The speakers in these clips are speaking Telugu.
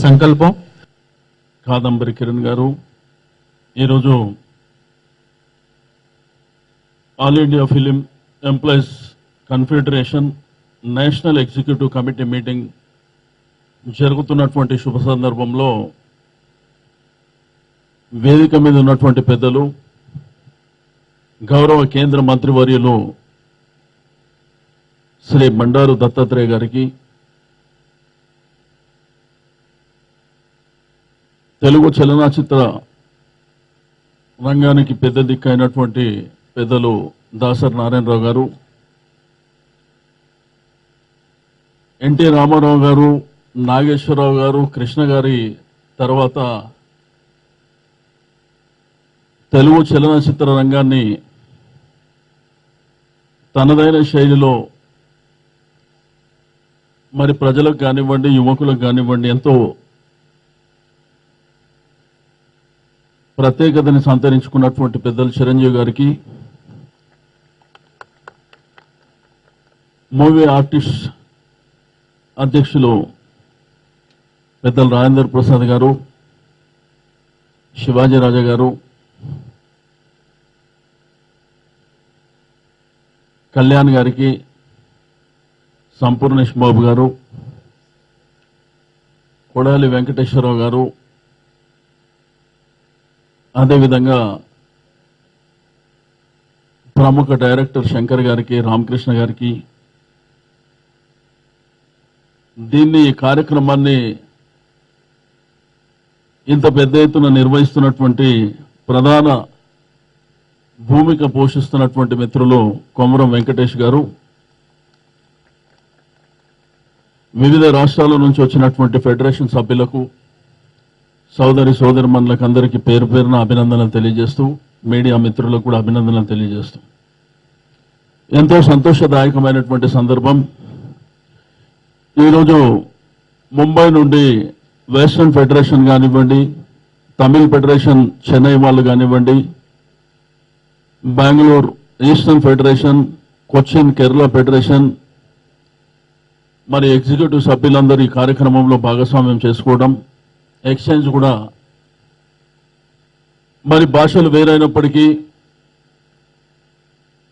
సంకల్పం. కాదంబరి కిరణ్ గారు ఈరోజు all India film employees confederation national executive committee meeting జరుగుతున్నటువంటి శుభ సందర్భంలో వేదిక మీద ఉన్నటువంటి పెద్దలు, గౌరవ కేంద్ర మంత్రివర్యులు శ్రీ బండారు దత్తాత్రేయ గారికి, తెలుగు చలనచిత్ర రంగానికి పెద్ద దిక్కైనటువంటి పెద్దలు దాసరి నారాయణరావు గారు, ఎన్టీ రామారావు గారు, నాగేశ్వరరావు గారు, కృష్ణ గారి తర్వాత తెలుగు చలనచిత్ర రంగాన్ని తనదైన శైలిలో మరి ప్రజలకు కానివ్వండి, యువకులకు కానివ్వండి ఎంతో ప్రత్యేకతని సంతరించుకున్నటువంటి పెద్దలు చిరంజీవి గారికి, మూవీ ఆర్టిస్ట్ అధ్యక్షులు పెద్దలు రాజేందర్ ప్రసాద్ గారు, శివాజీ రాజా గారు, కళ్యాణ్ గారికి, సంపూర్ణేష్ బాబు గారు, కొడాలి వెంకటేశ్వరరావు గారు, అదేవిధంగా ప్రముఖ డైరెక్టర్ శంకర్ గారికి, రామకృష్ణ గారికి, ఈ కార్యక్రమాన్ని ఇంత పెద్ద ఎత్తున నిర్వహిస్తున్నటువంటి ప్రధాన భూమిక పోషిస్తున్నటువంటి మిత్రులు కొమరం వెంకటేష్ గారు, వివిధ రాష్ట్రాల నుంచి వచ్చినటువంటి ఫెడరేషన్ సభ్యులకు, సోదరిమణులకు అందరికీ పేరు పేరున అభినందనలు తెలియజేస్తూ, మీడియా మిత్రులకు కూడా అభినందనలు తెలియజేస్తూ, ఎంతో సంతోషదాయకమైనటువంటి సందర్భం. ఈరోజు ముంబై నుండి వెస్టర్న్ ఫెడరేషన్ కానివ్వండి, తమిళ్ ఫెడరేషన్ చెన్నై వాళ్ళు కానివ్వండి, Bengaluru eastern federation, Cochin Kerala federation, మరి ఎగ్జిక్యూటివ్ సభ్యులందరూ ఈ కార్యక్రమంలో భాగస్వామ్యం చేసుకోవడం, ఎక్స్చేంజ్ కూడా మరి భాషలు వేరైనప్పటికీ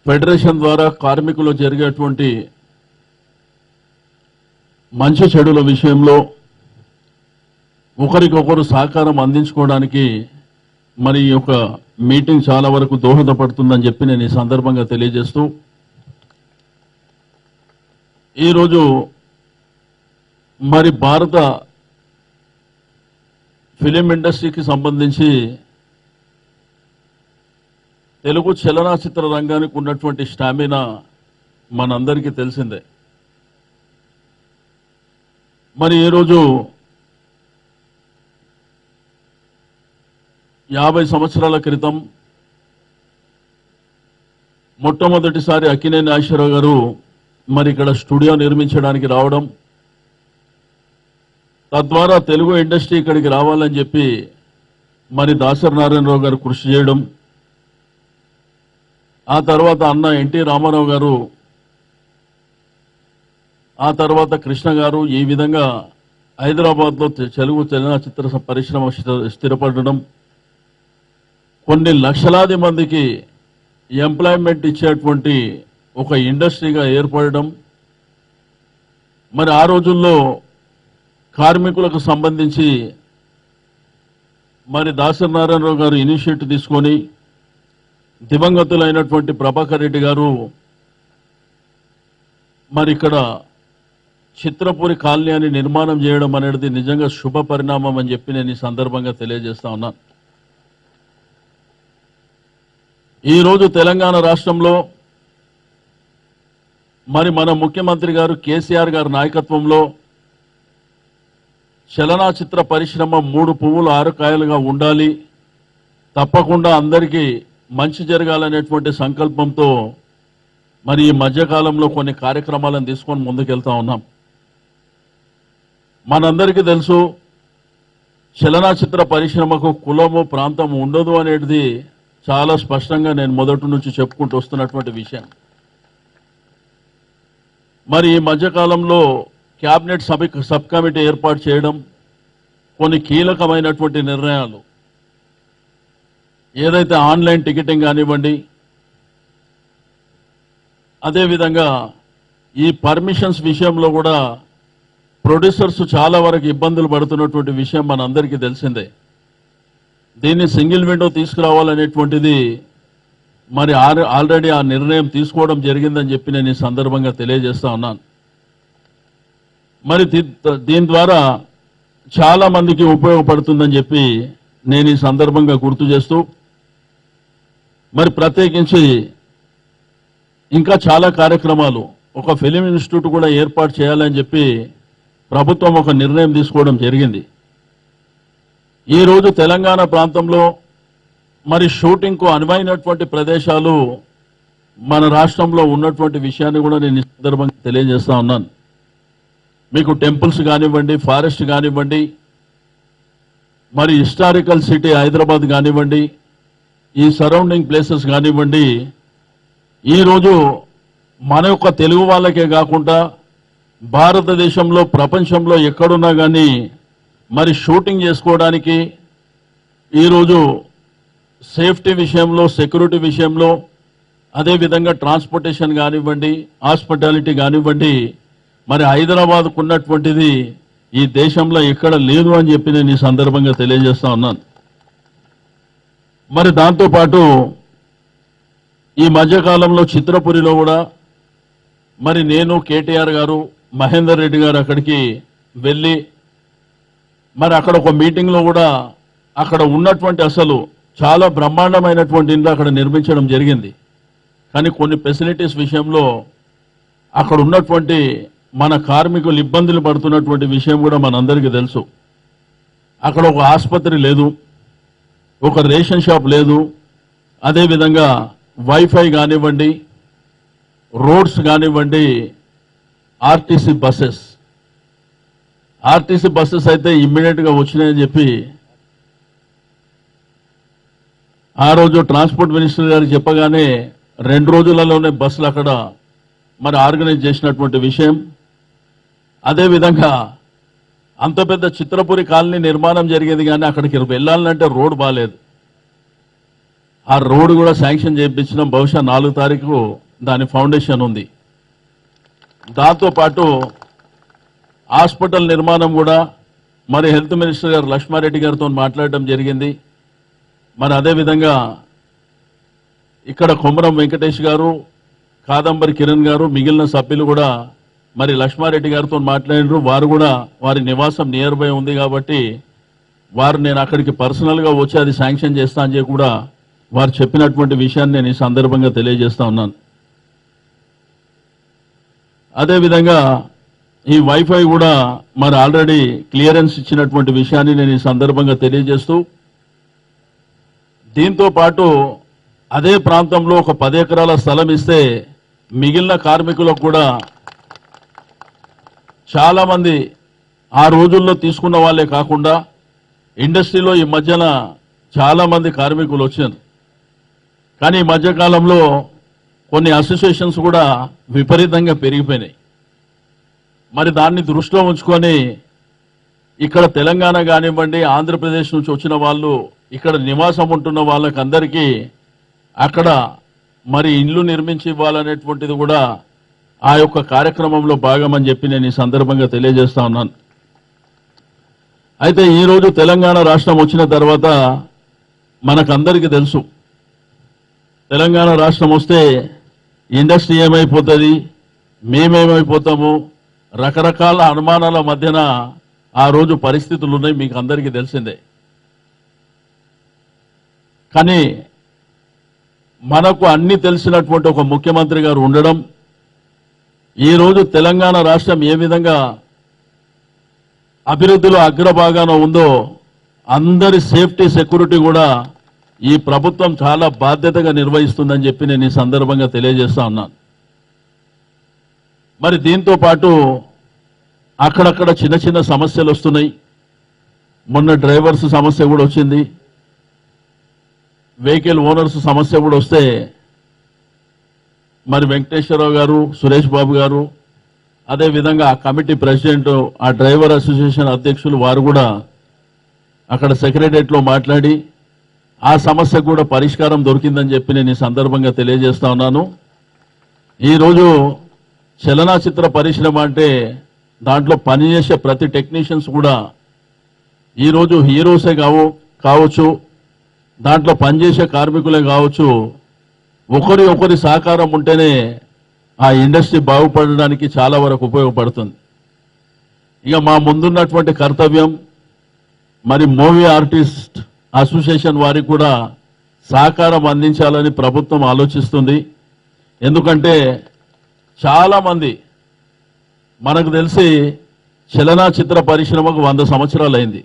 ఫెడరేషన్ ద్వారా కార్మికులు జరిగేటువంటి మంచి చెడుల విషయంలో ఒకరికొకరు సహకారం అందించుకోవడానికి మరి ఈ యొక్క మీటింగ్ చాలా వరకు దోహదపడుతుందని చెప్పి నేను ఈ సందర్భంగా తెలియజేస్తూ, ఈరోజు మరి భారత ఫిలిం ఇండస్ట్రీకి సంబంధించి తెలుగు చలనచిత్ర రంగానికి ఉన్నటువంటి స్టామినా మనందరికీ తెలిసిందే. మరి ఈరోజు 50 సంవత్సరాల క్రితం మొట్టమొదటిసారి అక్కినేని నాగేశ్వరరావు గారు మరి ఇక్కడ స్టూడియో నిర్మించడానికి రావడం, తద్వారా తెలుగు ఇండస్ట్రీ ఇక్కడికి రావాలని చెప్పి మరి దాసరి నారాయణరావు గారు కృషి చేయడం, ఆ తర్వాత అన్న ఎన్టీ రామారావు గారు, ఆ తర్వాత కృష్ణ గారు, ఈ విధంగా హైదరాబాద్లో తెలుగు చలనచిత్ర పరిశ్రమ స్థిరపడడం, కొన్ని లక్షలాది మందికి ఎంప్లాయ్మెంట్ ఇచ్చేటువంటి ఒక ఇండస్ట్రీగా ఏర్పడడం, మరి ఆ రోజుల్లో కార్మికులకు సంబంధించి మరి దాసరి నారాయణరావు గారు ఇనిషియేటివ్ తీసుకొని దివంగతులైనటువంటి ప్రభాకర్ రెడ్డి గారు మరి ఇక్కడ చిత్రపురి కాలనీ అని నిర్మాణం చేయడం అనేది నిజంగా శుభ పరిణామం అని చెప్పి నేను ఈ సందర్భంగా తెలియజేస్తా ఉన్నాను. ఈరోజు తెలంగాణ రాష్ట్రంలో మరి మన ముఖ్యమంత్రి గారు కేసీఆర్ గారి నాయకత్వంలో చలనచిత్ర పరిశ్రమ 3 పువ్వులు 6 కాయలుగా ఉండాలి, తప్పకుండా అందరికీ మంచి జరగాలనేటువంటి సంకల్పంతో మరి ఈ మధ్యకాలంలో కొన్ని కార్యక్రమాలను తీసుకొని ముందుకెళ్తా ఉన్నాం. మనందరికీ తెలుసు, చలనచిత్ర పరిశ్రమకు కులము ప్రాంతం ఉండదు అనేది చాలా స్పష్టంగా నేను మొదటి నుంచి చెప్పుకుంటూ వస్తున్నటువంటి విషయం. మరి ఈ మధ్యకాలంలో క్యాబినెట్ సబ్ కమిటీ ఏర్పాటు చేయడం, కొన్ని కీలకమైనటువంటి నిర్ణయాలు, ఏదైతే ఆన్లైన్ టికెటింగ్ కానివ్వండి, అదేవిధంగా ఈ పర్మిషన్స్ విషయంలో కూడా ప్రొడ్యూసర్స్ చాలా వరకు ఇబ్బందులు పడుతున్నటువంటి విషయం మనందరికీ తెలిసిందే. దీన్ని సింగిల్ విండో తీసుకురావాలనేటువంటిది మరి ఆల్రెడీ ఆ నిర్ణయం తీసుకోవడం జరిగిందని చెప్పి నేను ఈ సందర్భంగా తెలియజేస్తా ఉన్నాను. మరి దీని ద్వారా చాలా మందికి ఉపయోగపడుతుందని చెప్పి నేను ఈ సందర్భంగా గుర్తు చేస్తూ, మరి ప్రత్యేకించి ఇంకా చాలా కార్యక్రమాలు, ఒక ఫిలిం ఇన్స్టిట్యూట్ కూడా ఏర్పాటు చేయాలని చెప్పి ప్రభుత్వం ఒక నిర్ణయం తీసుకోవడం జరిగింది. ఈరోజు తెలంగాణ ప్రాంతంలో మరి షూటింగ్కు అనువైనటువంటి ప్రదేశాలు మన రాష్ట్రంలో ఉన్నటువంటి విషయాన్ని కూడా నేను ఈ సందర్భంగా తెలియజేస్తా ఉన్నాను. మీకు టెంపుల్స్ కానివ్వండి, ఫారెస్ట్ కానివ్వండి, మరి హిస్టారికల్ సిటీ హైదరాబాద్ కానివ్వండి, ఈ సరౌండింగ్ ప్లేసెస్ కానివ్వండి, ఈరోజు మన యొక్క తెలుగు వాళ్ళకే కాకుండా భారతదేశంలో ప్రపంచంలో ఎక్కడున్నా కానీ మరి షూటింగ్ చేసుకోవడానికి ఈరోజు సేఫ్టీ విషయంలో, సెక్యూరిటీ విషయంలో, అదేవిధంగా ట్రాన్స్పోర్టేషన్ కానివ్వండి, హాస్పిటాలిటీ కానివ్వండి, మరి హైదరాబాద్కు ఉన్నటువంటిది ఈ దేశంలో ఎక్కడ లేదు అని చెప్పి నేను ఈ సందర్భంగా తెలియజేస్తా ఉన్నాను. మరి దాంతోపాటు ఈ మధ్యకాలంలో చిత్రపురిలో కూడా మరి నేను, కేటీఆర్ గారు, మహేందర్ రెడ్డి గారు అక్కడికి వెళ్ళి మరి అక్కడ ఒక మీటింగ్లో కూడా అక్కడ ఉన్నటువంటి అసలు చాలా బ్రహ్మాండమైనటువంటి ఇండ్లు అక్కడ నిర్మించడం జరిగింది. కానీ కొన్ని ఫెసిలిటీస్ విషయంలో అక్కడ ఉన్నటువంటి మన కార్మికులు ఇబ్బందులు పడుతున్నటువంటి విషయం కూడా మనందరికీ తెలుసు. అక్కడ ఒక ఆసుపత్రి లేదు, ఒక రేషన్ షాప్ లేదు, అదేవిధంగా వైఫై కానివ్వండి, రోడ్స్ కానివ్వండి, ఆర్టీసీ బస్సెస్ అయితే ఇమ్మీడియట్గా వచ్చినాయని చెప్పి ఆ రోజు ట్రాన్స్పోర్ట్ మినిస్టర్ గారు చెప్పగానే 2 రోజులలోనే బస్సులు అక్కడ మరి ఆర్గనైజ్ చేసినటువంటి విషయం. అదేవిధంగా అంత పెద్ద చిత్రపురి కాలనీ నిర్మాణం జరిగేది, కానీ అక్కడికి వెళ్ళాలంటే రోడ్ బాగాలేదు. ఆ రోడ్డు కూడా శాంక్షన్ చేయించడం, బహుశా 4 తారీఖు దాని ఫౌండేషన్ ఉంది. దాంతోపాటు హాస్పిటల్ నిర్మాణం కూడా మరి హెల్త్ మినిస్టర్ గారు లక్ష్మారెడ్డి గారితో మాట్లాడడం జరిగింది. మరి అదేవిధంగా ఇక్కడ కొమరం వెంకటేష్ గారు, కాదంబరి కిరణ్ గారు, మిగిలిన సభ్యులు కూడా మరి లక్ష్మారెడ్డి గారితో మాట్లాడినారు. వారు కూడా వారి నివాసం నియర్ బై ఉంది కాబట్టి వారు నేను అక్కడికి పర్సనల్గా వచ్చి అది శాంక్షన్ చేస్తా అని చెప్పి కూడా వారు చెప్పినటువంటి విషయాన్ని నేను ఈ సందర్భంగా తెలియజేస్తా ఉన్నాను. అదేవిధంగా ఈ వైఫై కూడా మరి ఆల్రెడీ క్లియరెన్స్ ఇచ్చినటువంటి విషయాన్ని నేను ఈ సందర్భంగా తెలియజేస్తూ, దీంతో పాటు అదే ప్రాంతంలో ఒక 10 ఎకరాల స్థలం ఇస్తే మిగిలిన కార్మికులకు కూడా చాలా మంది ఆ రోజుల్లో తీసుకున్న వాళ్ళే కాకుండా ఇండస్ట్రీలో ఈ మధ్యన చాలా మంది కార్మికులు వచ్చారు. కానీ ఈ మధ్యకాలంలో కొన్ని అసోసియేషన్స్ కూడా విపరీతంగా పెరిగిపోయినాయి. మరి దాన్ని దృష్టిలో ఉంచుకొని ఇక్కడ తెలంగాణ కానివ్వండి, ఆంధ్రప్రదేశ్ నుంచి వచ్చిన వాళ్ళు, ఇక్కడ నివాసం ఉంటున్న వాళ్ళకందరికీ అక్కడ మరి ఇల్లు నిర్మించి ఇవ్వాలనేటువంటిది కూడా ఆ యొక్క కార్యక్రమంలో భాగమని చెప్పి నేను ఈ సందర్భంగా తెలియజేస్తా ఉన్నాను. అయితే ఈరోజు తెలంగాణ రాష్ట్రం వచ్చిన తర్వాత మనకందరికీ తెలుసు, తెలంగాణ రాష్ట్రం వస్తే ఇండస్ట్రీ ఏమైపోతుంది, మేమేమైపోతాము, రకరకాల అనుమానాల మధ్యన ఆ రోజు పరిస్థితులు ఉన్నాయి, మీకు అందరికీ తెలిసిందే. కానీ మనకు అన్ని తెలిసినటువంటి ఒక ముఖ్యమంత్రి గారు ఉండడం, ఈరోజు తెలంగాణ రాష్ట్రం ఏ విధంగా అభివృద్ధిలో అగ్రభాగాన ఉందో అందరి సేఫ్టీ సెక్యూరిటీ కూడా ఈ ప్రభుత్వం చాలా బాధ్యతగా నిర్వహిస్తుందని చెప్పి నేను ఈ సందర్భంగా తెలియజేస్తా ఉన్నాను. మరి దీంతో పాటు అక్కడక్కడ చిన్న చిన్న సమస్యలు వస్తున్నాయి. మొన్న డ్రైవర్స్ సమస్య కూడా వచ్చింది, వెహికల్ ఓనర్స్ సమస్య కూడా వస్తే మరి వెంకటేశ్వరరావు గారు, సురేష్ బాబు గారు, అదేవిధంగా ఆ కమిటీ ప్రెసిడెంట్, ఆ డ్రైవర్ అసోసియేషన్ అధ్యక్షులు వారు కూడా అక్కడ సెక్రటరియట్లో మాట్లాడి ఆ సమస్య కూడా పరిష్కారం దొరికిందని చెప్పి నేను ఈ సందర్భంగా తెలియజేస్తా ఉన్నాను. ఈరోజు చలనచిత్ర పరిశ్రమ అంటే దాంట్లో పనిచేసే ప్రతి టెక్నీషియన్స్ కూడా ఈరోజు హీరోసే కావచ్చు, దాంట్లో పనిచేసే కార్మికులే కావచ్చు, ఒకరి సహకారం ఉంటేనే ఆ ఇండస్ట్రీ బాగుపడడానికి చాలా వరకు ఉపయోగపడుతుంది. ఇక మా ముందున్నటువంటి కర్తవ్యం మరి మూవీ ఆర్టిస్ట్ అసోసియేషన్ వారికి కూడా సహకారం అందించాలని ప్రభుత్వం ఆలోచిస్తుంది. ఎందుకంటే చాలామంది మనకు తెలిసి చలనచిత్ర పరిశ్రమకు 100 సంవత్సరాలు అయింది.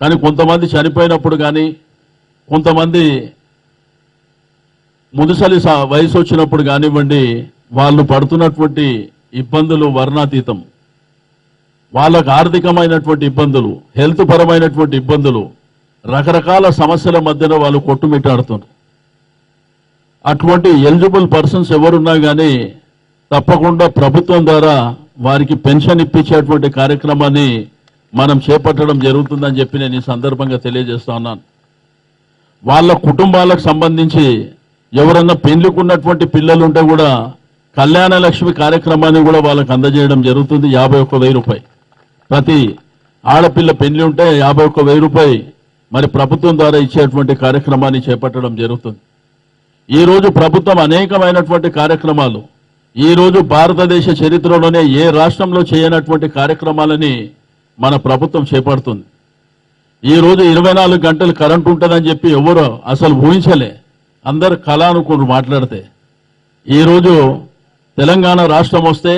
కానీ కొంతమంది చనిపోయినప్పుడు కానీ కొంతమంది ముదుసలి వయసు వచ్చినప్పుడు కానివ్వండి వాళ్ళు పడుతున్నటువంటి ఇబ్బందులు వర్ణాతీతం. వాళ్ళకు ఆర్థికమైనటువంటి ఇబ్బందులు, హెల్త్ పరమైనటువంటి ఇబ్బందులు, రకరకాల సమస్యల మధ్యన వాళ్ళు కొట్టుమిట్టాడుతున్నారు. అటువంటి ఎలిజిబుల్ పర్సన్స్ ఎవరున్నా కానీ తప్పకుండా ప్రభుత్వం ద్వారా వారికి పెన్షన్ ఇప్పించేటువంటి కార్యక్రమాన్ని మనం చేపట్టడం జరుగుతుందని చెప్పి నేను ఈ సందర్భంగా తెలియజేస్తా ఉన్నాను. వాళ్ళ కుటుంబాలకు సంబంధించి ఎవరన్నా పెళ్లికున్నటువంటి పిల్లలు ఉంటే కూడా కళ్యాణ లక్ష్మి కార్యక్రమాన్ని కూడా వాళ్ళకు అందజేయడం జరుగుతుంది. 51,000 రూపాయలు ప్రతి ఆడపిల్ల పెళ్లి ఉంటే 51,000 రూపాయలు మరి ప్రభుత్వం ద్వారా ఇచ్చేటువంటి కార్యక్రమాన్ని చేపట్టడం జరుగుతుంది. ఈ రోజు ప్రభుత్వం అనేకమైనటువంటి కార్యక్రమాలు ఈ రోజు భారతదేశ చరిత్రలోనే ఏ రాష్ట్రంలో చేయనటువంటి కార్యక్రమాలని మన ప్రభుత్వం చేపడుతుంది. ఈ రోజు 24 గంటలు కరెంట్ ఉంటుందని చెప్పి ఎవరు అసలు ఊహించలే. అందరు కళ అనుకుంటూ మాట్లాడితే ఈరోజు తెలంగాణ రాష్ట్రం వస్తే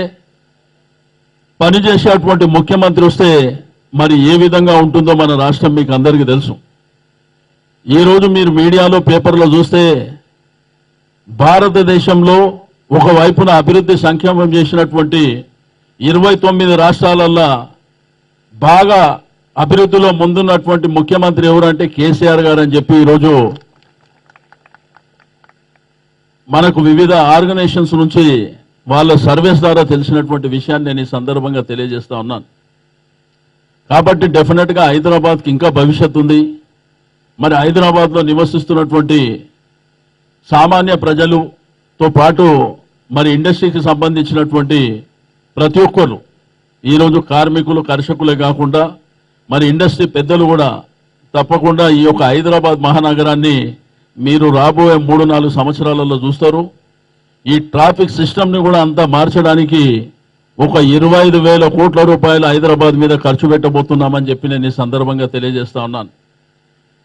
పనిచేసేటువంటి ముఖ్యమంత్రి వస్తే మరి ఏ విధంగా ఉంటుందో మన రాష్ట్రం మీకు అందరికీ తెలుసు. ఈరోజు మీరు మీడియాలో పేపర్లో చూస్తే భారతదేశంలో ఒకవైపున అభివృద్ధి సంక్షేమం చేసినటువంటి 29 రాష్ట్రాలల్లో బాగా అభివృద్ధిలో ముందున్నటువంటి ముఖ్యమంత్రి ఎవరంటే కేసీఆర్ గారు అని చెప్పి ఈరోజు మనకు వివిధ ఆర్గనైజేషన్స్ నుంచి వాళ్ళ సర్వేస్ ద్వారా తెలిసినటువంటి విషయాన్ని నేను ఈ సందర్భంగా తెలియజేస్తా ఉన్నాను. కాబట్టి డెఫినెట్గా హైదరాబాద్కి ఇంకా భవిష్యత్తు ఉంది. మరి హైదరాబాద్లో నివసిస్తున్నటువంటి సామాన్య ప్రజలతో పాటు మరి ఇండస్ట్రీకి సంబంధించినటువంటి ప్రతి ఒక్కరు ఈరోజు కార్మికులు కర్షకులే కాకుండా మరి ఇండస్ట్రీ పెద్దలు కూడా తప్పకుండా ఈ యొక్క హైదరాబాద్ మహానగరాన్ని మీరు రాబోయే 3-4 సంవత్సరాలలో చూస్తారు. ఈ ట్రాఫిక్ సిస్టమ్ని కూడా అంతా మార్చడానికి ఒక 25,000 కోట్ల రూపాయలు హైదరాబాద్ మీద ఖర్చు పెట్టబోతున్నామని చెప్పి నేను ఈ సందర్భంగా తెలియజేస్తా ఉన్నాను.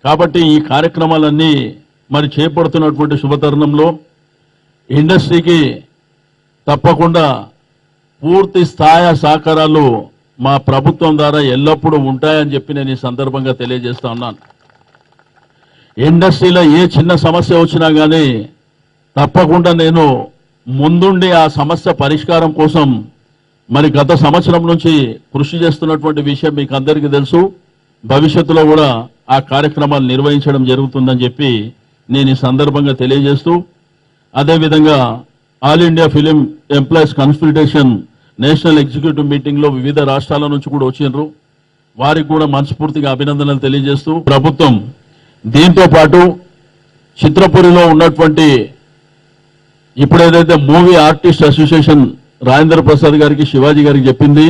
కాబట్టి ఈ కార్యక్రమాలన్నీ మరి చేపడుతున్నటువంటి శుభతరుణంలో ఇండస్ట్రీకి తప్పకుండా పూర్తి స్థాయి సహకారాలు మా ప్రభుత్వం ద్వారా ఎల్లప్పుడూ ఉంటాయని చెప్పి నేను ఈ సందర్భంగా తెలియజేస్తా ఉన్నాను. ఇండస్ట్రీలో ఏ చిన్న సమస్య వచ్చినా కానీ తప్పకుండా నేను ముందుండి ఆ సమస్య పరిష్కారం కోసం మరి గత సంవత్సరం నుంచి కృషి చేస్తున్నటువంటి విషయం మీకు అందరికీ తెలుసు. భవిష్యత్తులో కూడా ఆ కార్యక్రమాలు నిర్వహించడం జరుగుతుందని చెప్పి నేను ఈ సందర్భంగా తెలియజేస్తూ, అదేవిధంగా all India film employees consultation national executive మీటింగ్లో వివిధ రాష్ట్రాల నుంచి కూడా వచ్చిండ్రు. వారికి కూడా మనస్ఫూర్తిగా అభినందనలు తెలియజేస్తూ ప్రభుత్వం దీంతో పాటు చిత్రపురిలో ఉన్నటువంటి ఇప్పుడు ఏదైతే movie artist association Rajendra Prasad గారికి శివాజీ గారికి చెప్పింది,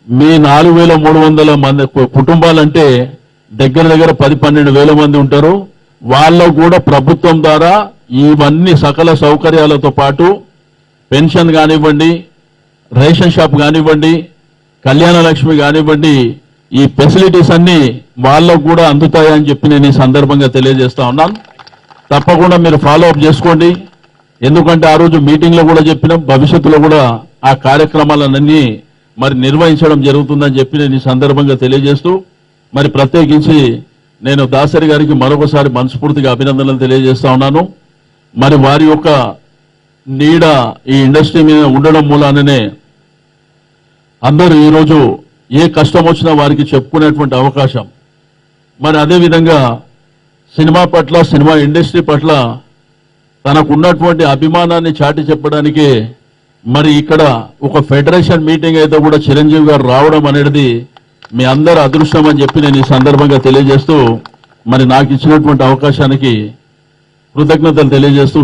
మీ 4,300 మంది కుటుంబాలంటే దగ్గర 10-12 వేల మంది ఉంటారు. వాళ్ళకు కూడా ప్రభుత్వం ద్వారా ఇవన్నీ సకల సౌకర్యాలతో పాటు పెన్షన్ కానివ్వండి, రేషన్ షాప్ కానివ్వండి, కళ్యాణ లక్ష్మి కానివ్వండి, ఈ ఫెసిలిటీస్ అన్ని వాళ్ళకు కూడా అందుతాయని చెప్పి నేను ఈ సందర్భంగా తెలియజేస్తా ఉన్నాను. తప్పకుండా మీరు ఫాలో అప్ చేసుకోండి. ఎందుకంటే ఆ రోజు మీటింగ్లో కూడా చెప్పినాం, భవిష్యత్తులో కూడా ఆ కార్యక్రమాలన్నీ మరి నిర్వహించడం జరుగుతుందని చెప్పి నేను ఈ సందర్భంగా తెలియజేస్తూ, మరి ప్రత్యేకించి నేను దాసరి గారికి మరొకసారి మనస్ఫూర్తిగా అభినందనలు తెలియజేస్తా ఉన్నాను. మరి వారి యొక్క నీడ ఈ ఇండస్ట్రీ మీద ఉండడం మూలాననే అందరూ ఈరోజు ఏ కష్టం వచ్చినా వారికి చెప్పుకునేటువంటి అవకాశం. మరి అదేవిధంగా సినిమా పట్ల, సినిమా ఇండస్ట్రీ పట్ల తనకున్నటువంటి అభిమానాన్ని చాటి చెప్పడానికి మరి ఇక్కడ ఒక ఫెడరేషన్ మీటింగ్ అయితే కూడా చిరంజీవి గారు రావడం అనేది మీ అందరి అదృష్టం అని చెప్పి నేను ఈ సందర్భంగా తెలియజేస్తూ మరి నాకు ఇచ్చినటువంటి అవకాశానికి కృతజ్ఞతలు తెలియజేస్తూ